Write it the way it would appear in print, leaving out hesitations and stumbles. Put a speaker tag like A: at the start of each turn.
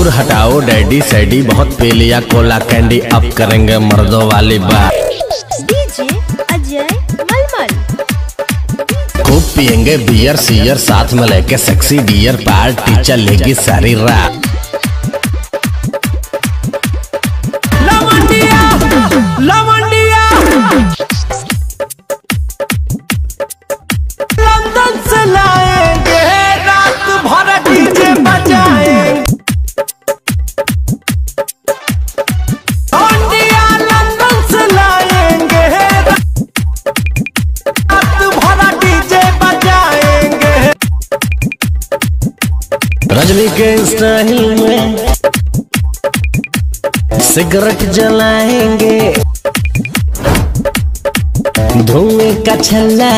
A: दूर हटाओ डैडी सैडी, बहुत पी लिया कोला कैंडी, अब करेंगे मर्दों वाली बात।
B: डीजे अजय मलमल।
A: खूब पियेंगे बियर सियर, साथ में लेके सेक्सी डियर, पार्टी चलेगी सारी रात।
C: लवंडिया लवंडिया लंदन से लाएंगे, रात भर डीजे बजाएंगे। लवंडिया लंदन से लाएंगे, रात भर डीजे बजाएंगे।
A: रजनी के स्टाइल में सिगरेट जलाएंगे, धुएं का छल्ला